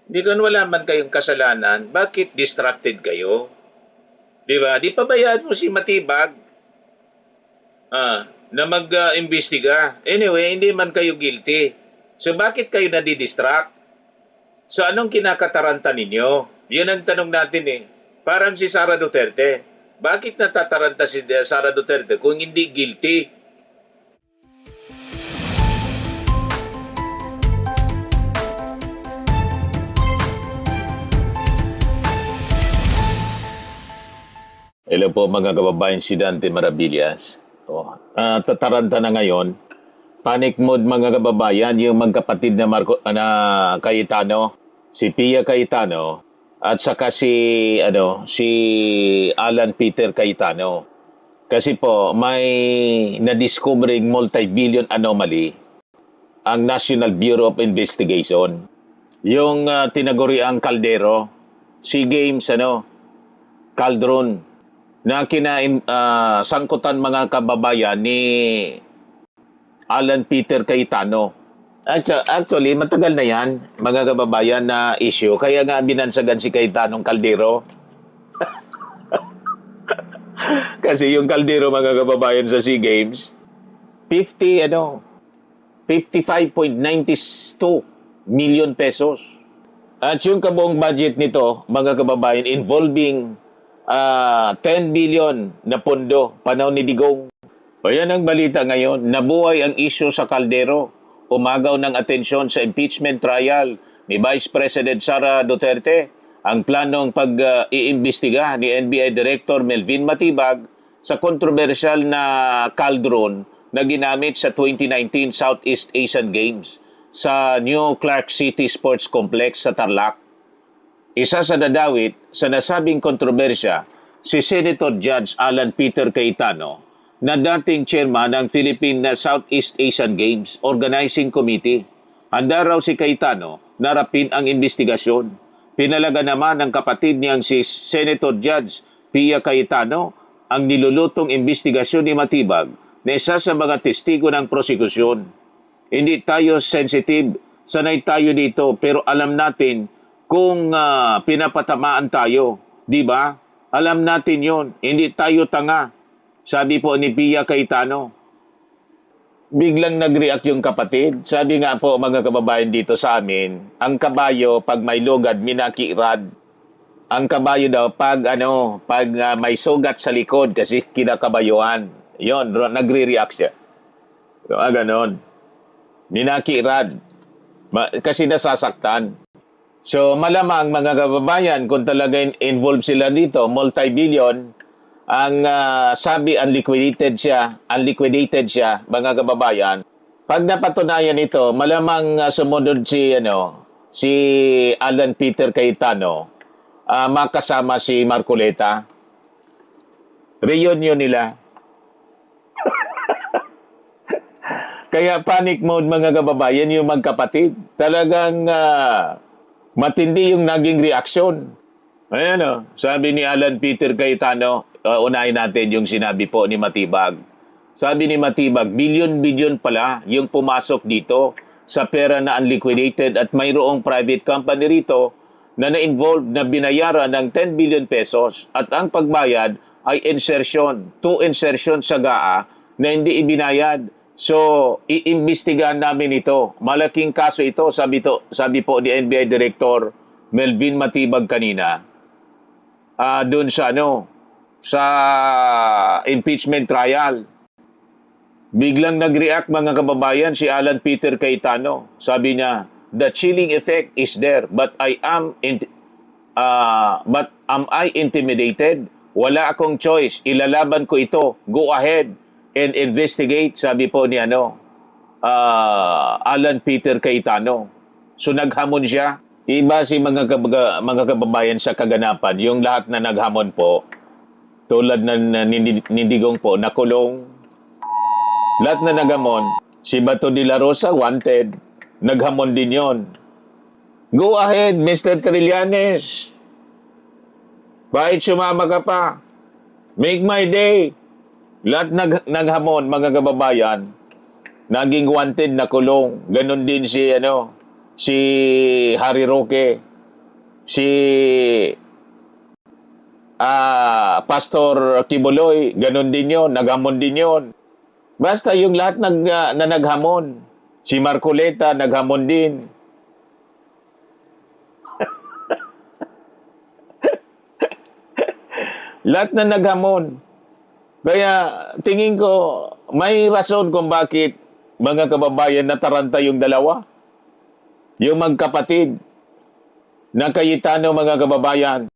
Di kung wala man kayong kasalanan, bakit distracted kayo? Di ba? Di pabayaan mo si Matibag na mag-imbestiga. Anyway, hindi man kayo guilty. So bakit kayo nadidistract? So anong kinakataranta ninyo? Yun ang tanong natin eh. Parang si Sara Duterte. Bakit natataranta si Sara Duterte kung hindi guilty? Hello po mga kababayan, si Dante Maravillas. Tataranta na ngayon. Panic mode mga kababayan, yung magkapatid na Cayetano, si Pia Cayetano at saka si Alan Peter Cayetano. Kasi po may na-discovering multi-billion anomaly ang National Bureau of Investigation. Yung tinaguriang kaldero, SEA Games cauldron na sangkutan mga kababayan ni Alan Peter Cayetano. Actually, matagal na yan, mga kababayan, na issue. Kaya nga binansagan si Cayetanong kaldero. Kasi yung kaldero, mga kababayan, sa SEA Games, 55.92 million pesos. At yung kabuong budget nito, mga kababayan, involving 10 billion na pondo, panahon ni Digong. O yan ang balita ngayon. Nabuhay ang issue sa kaldero. Umagaw ng atensyon sa impeachment trial ni Vice President Sara Duterte ang planong pag-iimbestiga ni NBI Director Melvin Matibag sa kontrobersyal na cauldron na ginamit sa 2019 Southeast Asian Games sa New Clark City Sports Complex sa Tarlac. Isa sa dadawit sa nasabing kontrobersya, si Senator Judge Alan Peter Cayetano, na dating chairman ng Philippine Southeast Asian Games Organizing Committee. Handa raw si Cayetano na rapin ang investigasyon. Pinalaga naman ng kapatid niyang si Senator Judge Pia Cayetano ang nilulutong investigasyon ni Matibag na isa sa mga testigo ng prosekusyon. Hindi tayo sensitive, sanay tayo dito, pero alam natin kung pinapatamaan tayo, di ba? Alam natin yon, hindi tayo tanga. Sabi po ni Pia Cayetano. Biglang nag-react yung kapatid. Sabi nga po mga kababayan dito sa amin, ang kabayo pag may lugad, minakirad. Ang kabayo daw pag may sugat sa likod kasi kinakabayuan. Yon, nagre-react siya. Ganon. Minakirad. Kasi nasasaktan. So malamang mga kababayan, kung talaga involved sila dito, multi-billion, ang sabi unliquidated siya, mga kababayan. Pag napatunayan ito, malamang sumunod si Alan Peter Cayetano, makasama si Marcoleta. Reunion nila. Kaya panic mode mga kababayan, yung magkapatid. Talagang matindi yung naging reaksyon. Ayan sabi ni Alan Peter Cayetano, unahin natin yung sinabi po ni Matibag. Sabi ni Matibag, billion-billion pala yung pumasok dito sa pera na unliquidated at mayroong private company rito na na-involved na binayaran ng 10 billion pesos at ang pagbayad ay insertion, 2 insertion sa GAA na hindi ibinayad. So, iimbestigahan namin ito. Malaking kaso ito, sabi po ni NBI Director Melvin Matibag kanina. Doon sa impeachment trial. Biglang nag-react mga kababayan si Alan Peter Cayetano. Sabi niya, the chilling effect is there, but am I intimidated? Wala akong choice. Ilalaban ko ito. Go ahead and investigate, sabi po ni Alan Peter Cayetano. So naghamon siya. Iba si mga kababayan sa kaganapan, yung lahat na naghamon po, tulad na nindigong po, nakulong. Lahat na naghamon, si Bato de la Rosa, wanted. Naghamon din yon. Go ahead, Mr. Trillanes. Bakit sumama ka pa? Make my day. Lahat naghamon, mga kababayan. Naging wanted, nakulong. Ganon din si Harry Roque. Si Pastor Kibuloy, ganun din yon, naghamon din yon. Basta yung lahat na naghamon. Si Marcoleta, naghamon din. Lahat na naghamon. Kaya tingin ko, may rason kung bakit mga kababayan nataranta yung dalawa. Yung magkapatid na Cayetano, mga kababayan.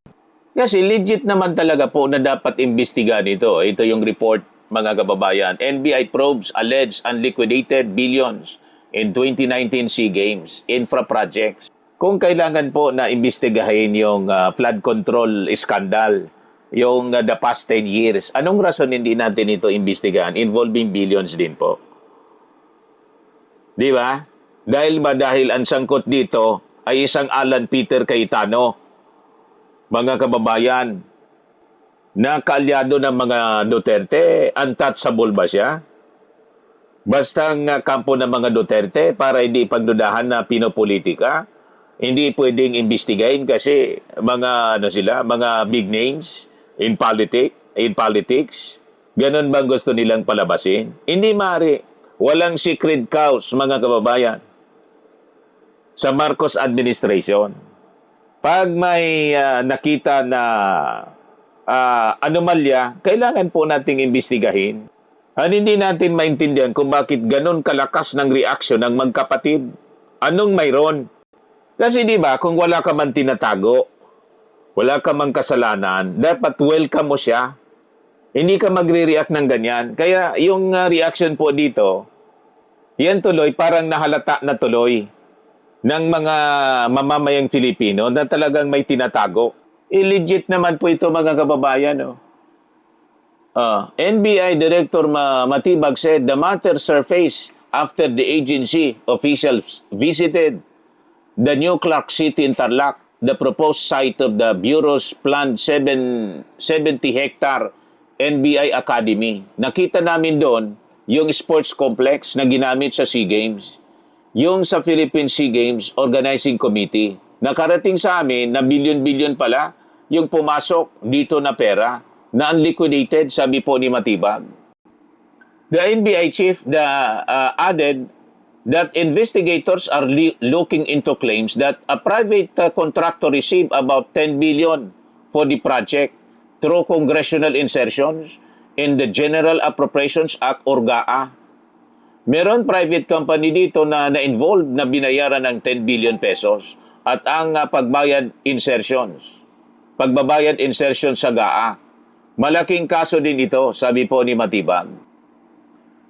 Kasi legit naman talaga po na dapat imbestigahan ito. Ito yung report, mga kababayan. NBI probes alleged unliquidated billions in 2019 SEA Games infra projects. Kung kailangan po na imbestigahin yung flood control scandal, yung the past 10 years, anong rason hindi natin ito imbestigahan involving billions din po? Di ba? Dahil ang sangkot dito ay isang Alan Peter Cayetano, mga kababayan, na kaalyado ng mga Duterte. Untouchable ba siya? Basta ang kampo ng mga Duterte para hindi pagdudahan na pinopolitika, hindi pwedeng imbestigahin kasi mga big names in politics. Ganon bang gusto nilang palabasin? Hindi maaari. Walang secret cause, mga kababayan, sa Marcos administration. Pag may nakita na anomalya, kailangan po nating imbestigahin. At hindi natin maintindihan kung bakit ganun kalakas ng reaksyon ng magkapatid. Anong mayroon? Kasi di ba, kung wala ka man tinatago, wala ka man kasalanan, dapat welcome mo siya. Hindi ka magre-react ng ganyan. Kaya yung reaction po dito, yan tuloy parang nahalata na tuloy ng mga mamamayang Filipino na talagang may tinatago. Illegit naman po ito, mga kababayan. Oh. NBI Director Matibag said the matter surfaced after the agency officials visited the new Clark City in Tarlac, the proposed site of the Bureau's planned 70-hectare NBI Academy. Nakita namin doon yung sports complex na ginamit sa SEA Games. Yung sa Philippine SEA Games Organizing Committee. Nakarating sa amin na bilyon-bilyon pala yung pumasok dito na pera na unliquidated, sabi po ni Matibag. The NBI chief added that investigators are looking into claims that a private contractor received about 10 billion for the project through congressional insertions in the General Appropriations Act or GAA. Meron private company dito na na-involved na binayaran ng 10 billion pesos at ang pagbayad insertions sa GAA. Malaking kaso din ito, sabi po ni Matibag.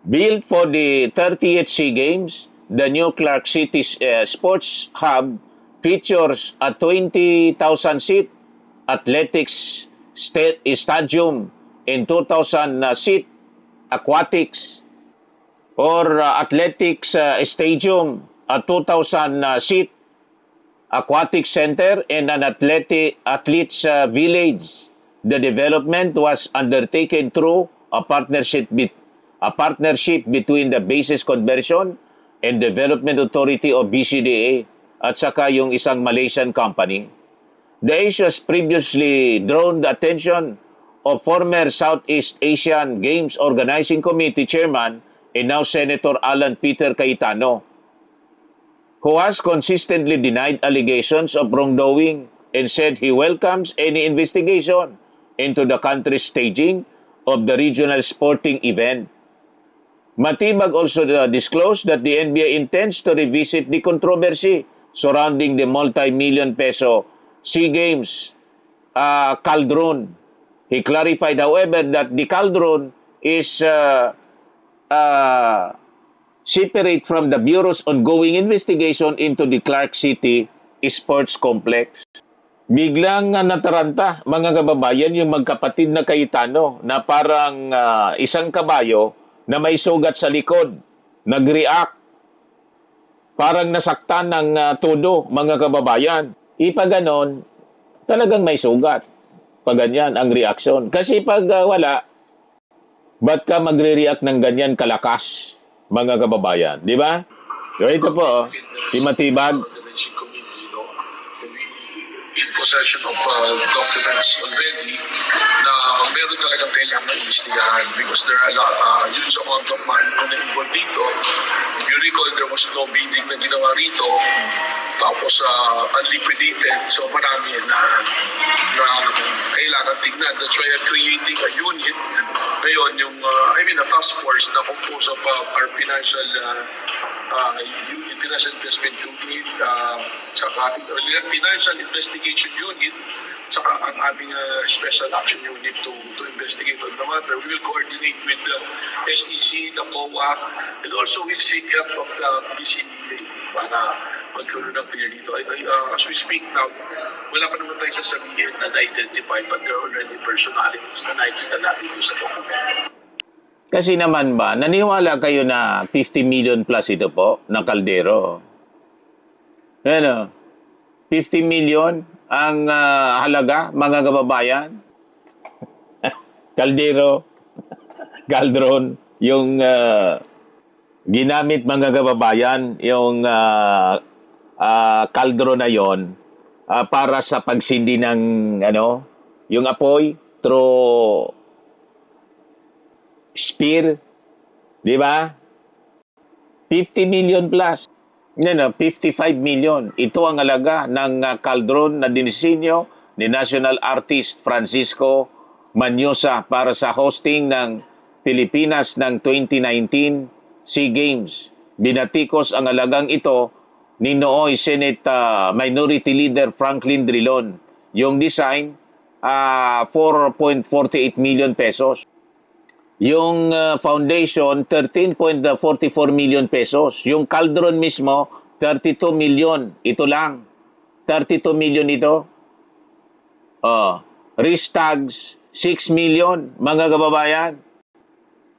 Built for the 30th SEA Games, the new Clark City Sports Hub features a 20,000-seat athletics stadium and 2,000-seat aquatics or athletics stadium, a 2,000-seat aquatic center and an athletes village. The development was undertaken through a partnership between the Bases Conversion and Development Authority of BCDA at saka yung isang Malaysian company. The issue has previously drawn the attention of former Southeast Asian Games Organizing Committee Chairman and now Senator Alan Peter Cayetano, who has consistently denied allegations of wrongdoing and said he welcomes any investigation into the country's staging of the regional sporting event. Matibag also disclosed that the NBA intends to revisit the controversy surrounding the multi-million peso SEA Games cauldron. He clarified, however, that the cauldron is separate from the Bureau's ongoing investigation into the Clark City Sports Complex. Biglang nataranta, mga kababayan, yung magkapatid na Cayetano na parang isang kabayo na may sugat sa likod, nag-react, parang nasaktan ng todo, mga kababayan. Ipaganon, talagang may sugat. Paganyan ang reaksyon. Kasi pag wala, ba't ka magre-react ng ganyan kalakas, mga kababayan? Di ba? So ito po, si Matibag. possession of documents already na meron talagang kailangan imbestigahan because there are a lot, huge amount of money na involved dito. If you recall, there was no bidding na ginawa rito, tapos unliquidated, so marami na kailangan tignan. That's why I'm creating a unit ngayon, a task force na composed of our financial investment unit, saka financial investigation unit, saka ang aming special action unit to investigate on the matter. We will coordinate with the SEC, the COA, and also we'll seek help of the DCDA para magkaroon ng clear dito. As we speak now, wala pa naman tayo sasabihin na na-identify, but there are already personalities na nakikita natin doon sa dokumento. Kasi naman ba, naniwala kayo na 50 million plus ito po ng kaldero? Ano? 50 million ang halaga, mga kababayan? Kaldero, Caldron, yung ginamit mga kababayan, yung kaldro na yon para sa pagsindi ng yung apoy through spear, di ba? 50 million plus. 55 million. Ito ang halaga ng kaldron na dinisenyo ni National Artist Francisco Manyosa para sa hosting ng Pilipinas ng 2019 SEA Games. Binatikos ang halagang ito ni nooy Senate Minority Leader Franklin Drilon. Yung design, 4.48 million pesos. Yung foundation, 13.44 million pesos. Yung cauldron mismo, 32 million. Ito lang. 32 million ito. Risk tags, 6 million, mga kababayan.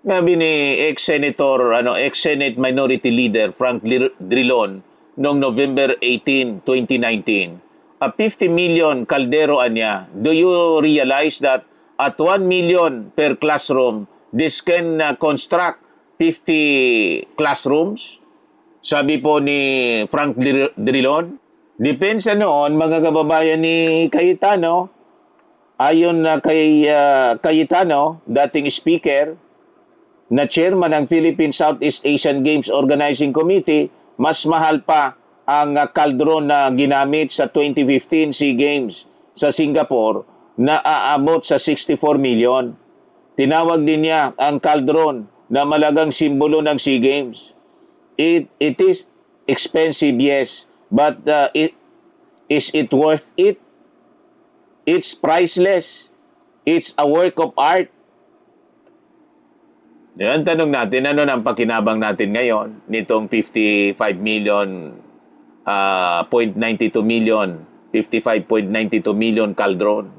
Sabi ni ex-senator, ex-Senate Minority Leader Frank Drilon noong November 18, 2019. 50 million kaldero niya. Do you realize that at 1 million per classroom, this can construct 50 classrooms? Sabi po ni Frank Drilon. Depensa noon, mga kababayan ni Cayetano, ayon na kay Cayetano, dating speaker, na chairman ng Philippine Southeast Asian Games Organizing Committee, mas mahal pa ang kaldron na ginamit sa 2015 SEA Games sa Singapore na aabot sa 64 million. Tinawag din niya ang kaldron na malagang simbolo ng SEA Games. It is expensive, yes, but is it worth it? It's priceless. It's a work of art. Yan, tanong natin, ano ang pakinabang natin ngayon nitong 55 million, 0.92 million, 55.92 million kaldron.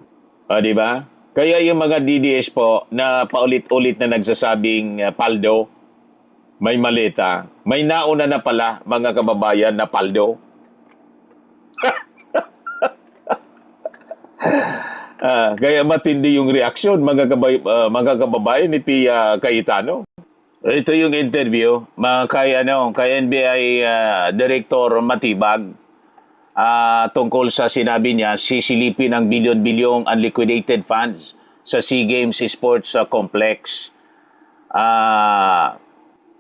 Di ba? Kaya yung mga DDS po na paulit-ulit na nagsasabing paldo, may maleta, may nauna na pala mga kababayan na paldo. Kaya matindi yung reaksyon mga kababayan ni Pia Cayetano. Ito yung interview kay NBI Director Matibag tungkol sa sinabi niya sisilipin ang bilyon-bilyong unliquidated funds sa SEA Games Sports Complex.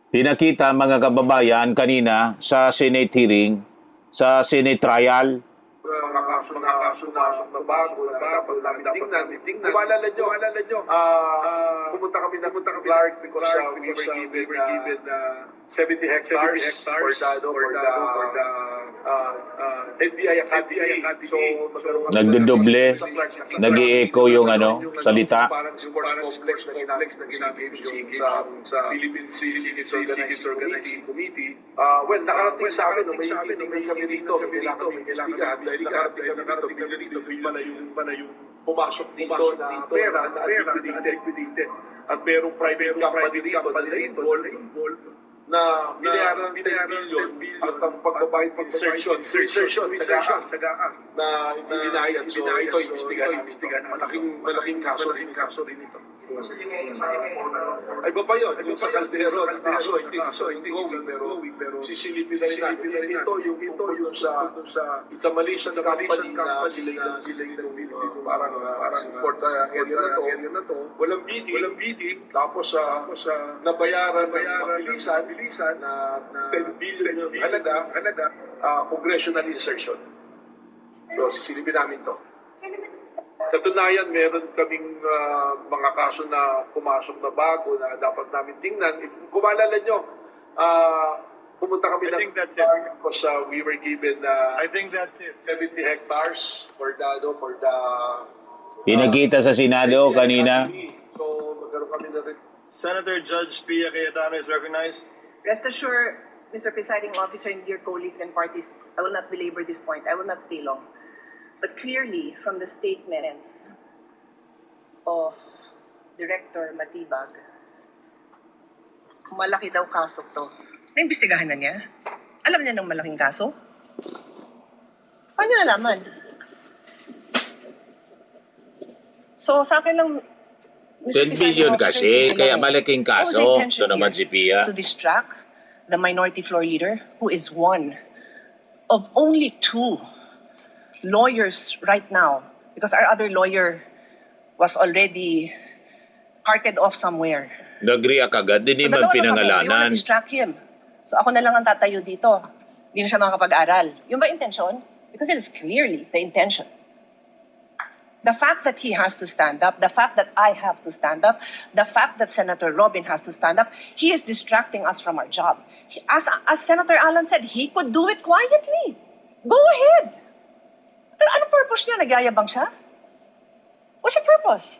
Pinakita mga kababayan kanina sa Senate hearing, sa Senate trial. Mga kaso na bago na dapat tingnan. Maalala nyo, pumunta kami Clark because we were given 70 hectares for the NBI Academy. So, nagdodoble, nag-i-echo yung salita. Parang sports complex na ginamit sa Philippine Games Organizing Committee. Well, nakarating sa akin, may kami dito, kailangan dahil nakarating kami dito, pala yung pumasok dito na pera na liquidated. At merong private company dito na involved na binayaran ng 10 billion at ang pagbabayad ng insertion sa GAA na hindi binayad. So ito imbestigahan. Malaking kaso rin ito. Ay, iba pa yun. Yung sa Caldero, hindi going, pero sisilipin na rin natin. Ito yung sa it's a Malaysian company na sila yung parang support area na to. Walang bidding. Tapos nabayaran bilisan na 10 billion yung halaga, congressional insertion. So, sisilipin namin to. Katunayan, meron kaming mga kaso na pumasok na bago na dapat namin tingnan. Kung maalala nyo, pumunta kami I think that's it. because we were given I think that's it. 70 hectares for the Pinakita sa Senado kanina. So, magkaroon kami na rin. Senator Judge Pia Cayetano is recognized. Rest assured, Mr. Presiding Officer and dear colleagues and parties, I will not belabor this point. I will not stay long. But clearly, from the statements of Director Matibag, malaki daw kaso to. Naimbestigahan na niya? Alam niya ng malaking kaso? Paano niya nalaman? So, sa akin lang, 10 Mr. Presiding billion Officer, kasi, simple kaya lang eh. malaking What was the kaso. intention Ito naman here? si Pia. To distract the minority floor leader, who is one of only two lawyers right now, because our other lawyer was already carted off somewhere. Nag-react agad, hindi man dalawa lang kami. So you wanna pinangalanan. distract him. So ako na lang ang tatayo dito. Hindi na siya makakapag-aral. Yung ba intention? Because it is clearly the intention. The fact that he has to stand up, the fact that I have to stand up, the fact that Senator Robin has to stand up, he is distracting us from our job. As Senator Alan said, he could do it quietly. Go ahead. Pero anong purpose niya? Nagyayabang siya? What's the purpose?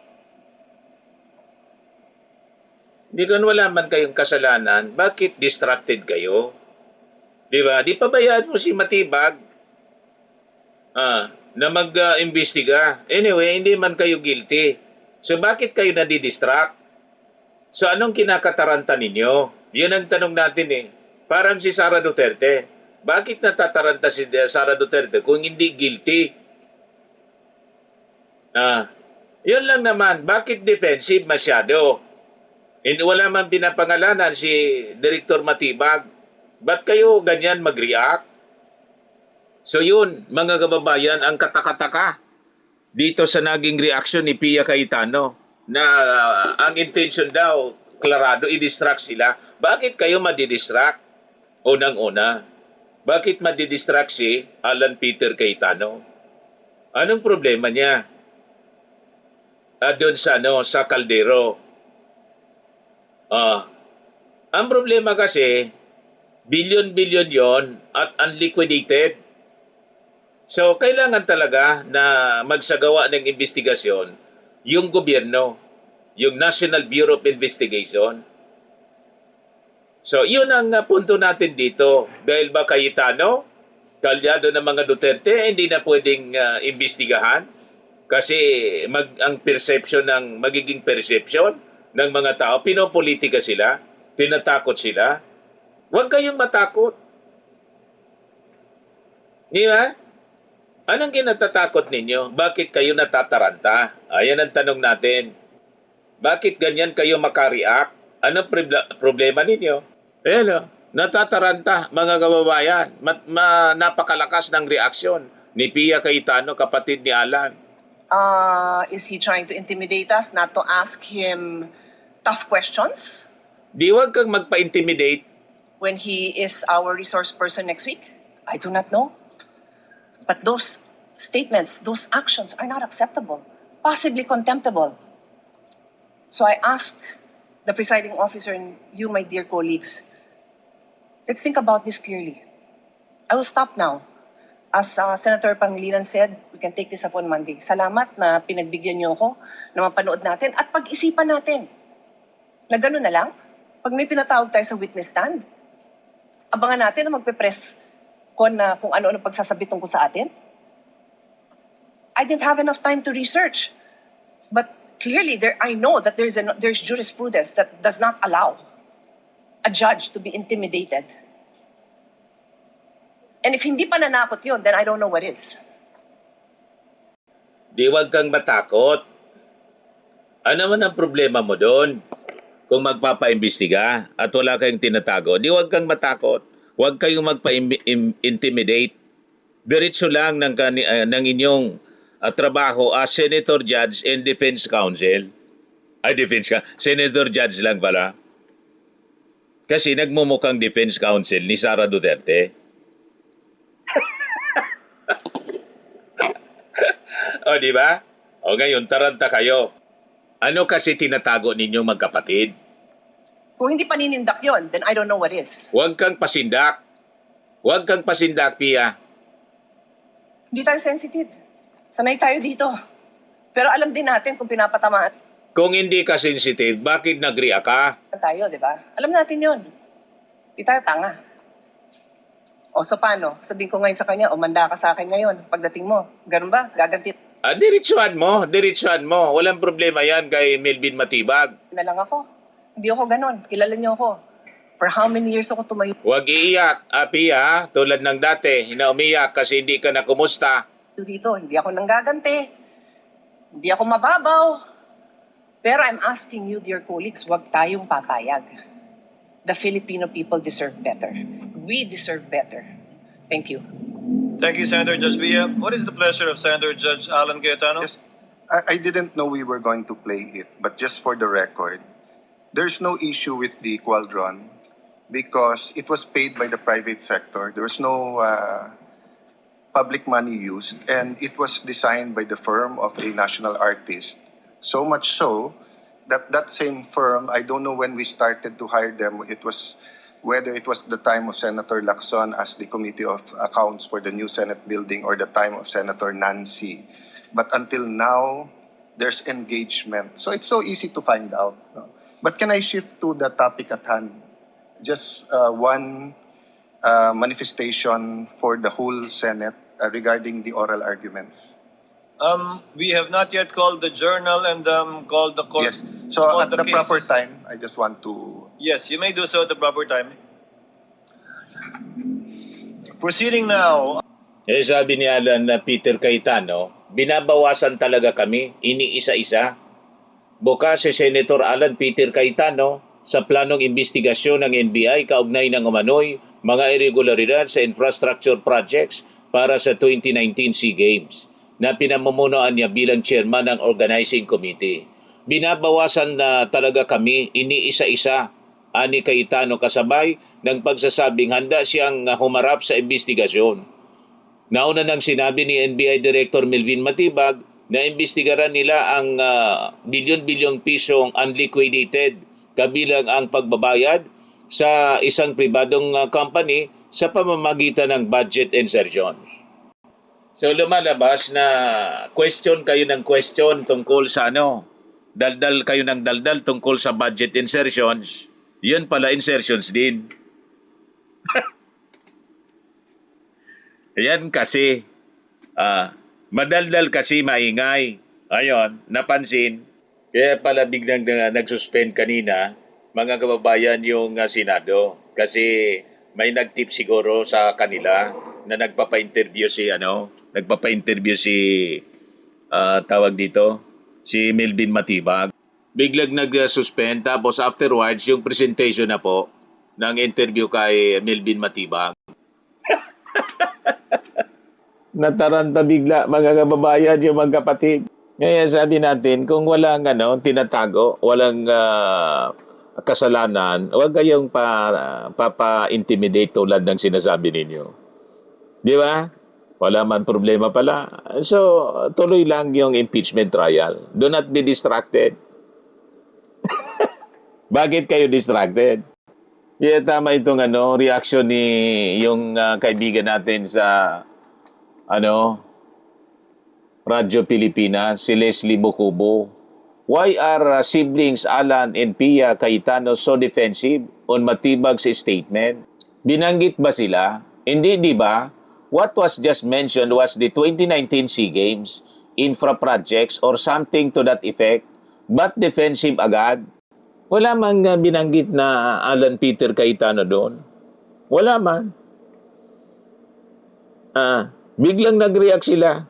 Di kung wala man kayong kasalanan, bakit distracted kayo? Di ba? Di pabayaan mo si Matibag na mag-imbestiga. Anyway, hindi man kayo guilty. So bakit kayo nadidistract? So anong kinakataranta ninyo? Yun ang tanong natin eh. Parang si Sara Duterte. Bakit natataranta si Sara Duterte kung hindi guilty? Yun lang naman. Bakit defensive masyado? Hindi wala man pinapangalanan si Director Matibag. Ba't kayo ganyan mag-react? So yun, mga kababayan, ang katakataka dito sa naging reaction ni Pia Cayetano na ang intention daw, klarado, i-distract sila. Bakit kayo madidistract? Unang-una, bakit madidistract si Alan Peter Cayetano? Anong problema niya? Doon sa Caldero. Ang problema kasi, billion-billion yon at unliquidated. So, kailangan talaga na magsagawa ng investigasyon yung gobyerno, yung National Bureau of Investigation. So, yun ang punto natin dito. Dahil ba Cayetano, kalyado ng mga Duterte, hindi na pwedeng imbestigahan? Kasi ang magiging perception ng mga tao, pinopolitika sila, tinatakot sila. Huwag kayong matakot. Di ba? Anong kinatatakot ninyo? Bakit kayo natataranta? Ayan ang tanong natin. Bakit ganyan kayo makareact? Anong problema ninyo? Ayan, natataranta, mga kababayan. Napakalakas ng reaksyon ni Pia Cayetano, kapatid ni Alan. Is he trying to intimidate us not to ask him tough questions Di wag kang magpa-intimidate. when he is our resource person next week? I do not know. But those statements, those actions are not acceptable, possibly contemptible. So I ask the presiding officer and you, my dear colleagues, let's think about this clearly. I will stop now. As Senator Pangilinan said, we can take this up on Monday. Salamat na pinagbigyan niyo ako na mapanood natin at pag-isipan natin. Na gano'n na lang, pag may pinatawag tayo sa witness stand, abangan natin na magpe-press con na kung ano-ano pagsasabi tungkol sa atin. I didn't have enough time to research. But clearly, I know that there's jurisprudence that does not allow a judge to be intimidated. And if hindi pa nanakot yun, then I don't know what is. Di wag kang matakot. Ano man ang problema mo doon? Kung magpapaimbestiga at wala kayong tinatago, di huwag kang matakot. Huwag kayong magpa-intimidate. Diretso lang ng inyong trabaho as Senator Judge and Defense Counsel. Ay, Defense ka. Senator Judge lang pala. Kasi nagmumukhang Defense Counsel ni Sara Duterte. O, di ba? O, ngayon, taranta kayo. Ano kasi tinatago ninyong magkapatid? Kung hindi paninindak yon, then I don't know what is. Huwag kang pasindak. Huwag kang pasindak, Pia. Hindi tayo sensitive. Sanay tayo dito. Pero alam din natin kung pinapatamaan Kung hindi ka sensitive, bakit nag-react ka? tayo, di ba? Alam natin yon. Hindi tayo tanga. O so paano? Sabihin ko ngayon sa kanya, manda ka sa akin ngayon. Pagdating mo, ganun ba? Gaganti Diretsuhan mo, diretsuhan mo. Walang problema yan kay Melvin Matibag. na lang ako. Hindi ako ganun. Kilala niyo ako. For how many years ako tumayo Huwag iiyak, Pia, tulad ng dati, na umiyak kasi hindi ka na kumusta. dito? Hindi ako nanggaganti. Hindi ako mababaw. Pero I'm asking you, dear colleagues, huwag tayong papayag. The Filipino people deserve better. We deserve better. Thank you. Thank you, Senator Judge Villa. What is the pleasure of Senator Judge Alan Cayetano? Yes, I didn't know we were going to play it, but just for the record, there's no issue with the Qualdron because it was paid by the private sector. There was no public money used, and it was designed by the firm of a national artist. So much so that that same firm, I don't know when we started to hire them, whether it was the time of Senator Lacson as the Committee of Accounts for the new Senate building or the time of Senator Nancy. But until now, there's engagement. So it's so easy to find out. No? But can I shift to the topic at hand? Just one manifestation for the whole Senate regarding the oral arguments. We have not yet called the journal and called the court. Yes. So called at the case. proper time, I just want to... Yes, you may do so at the proper time. Proceeding now. Sabi ni Alan na Peter Cayetano, binabawasan talaga kami, iniisa-isa. Bukas si Senator Alan Peter Cayetano sa planong investigasyon ng NBI kaugnay ng umano'y mga irregularidad sa infrastructure projects para sa 2019 SEA Games na pinamumunuan niya bilang chairman ng organizing committee. Binabawasan na talaga kami, iniisa-isa, ani Cayetano kasabay ng pagsasabing handa siyang humarap sa investigasyon. Nauna nang sinabi ni NBI Director Melvin Matibag na imbestigaran nila ang bilyon-bilyong pisong unliquidated kabilang ang pagbabayad sa isang pribadong company sa pamamagitan ng budget insertions. So lumalabas na question kayo ng question tungkol sa daldal kayo ng daldal tungkol sa budget insertions. Yun pala insertions din. Yan kasi, madaldal kasi maingay. Ayon, napansin. Kaya pala biglang nag-suspend kanina, mga kababayan yung Senado. Kasi may nag-tip siguro sa kanila na nagpapa-interview si tawag dito, si Melvin Matibag. Biglang nag-suspend tapos afterwards yung presentation na po ng interview kay Melvin Matibag. Nataranta bigla mga kababayan yung magkapatid. Kaya sabi natin kung walang tinatago, walang kasalanan, huwag kayong papa-intimidate tulad ng sinasabi ninyo. Di ba? Wala man problema pala. So, tuloy lang yung impeachment trial. Do not be distracted. Bakit kayo distracted? Kaya tama itong reaction ni yung kaibigan natin sa Radyo Pilipinas, si Leslie Bukubo. Why are siblings Alan and Pia Cayetano so defensive on Matibag's statement? Binanggit ba sila? Hindi, di ba? What was just mentioned was the 2019 SEA Games, infra projects or something to that effect. But defensive agad? Wala man binanggit na Alan Peter Cayetano doon. Wala man. Biglang nag-react sila.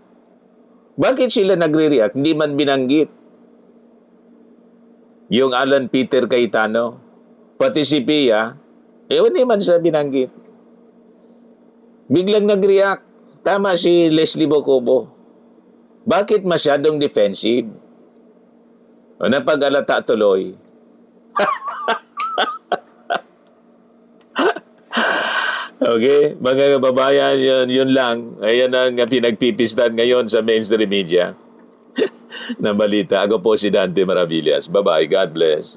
Bakit sila nagre-react? Hindi man binanggit. yung Alan Peter Cayetano, pati si Pia, hindi man sa binanggit. Biglang nag-react. Tama si Leslie Bocobo. Bakit masyadong defensive? O napag-alata tuloy. Okay, mga kababayan, yun lang. Ayan ang pinagpipistan ngayon sa mainstream media na balita. Ako po si Dante Maravillas. Bye-bye. God bless.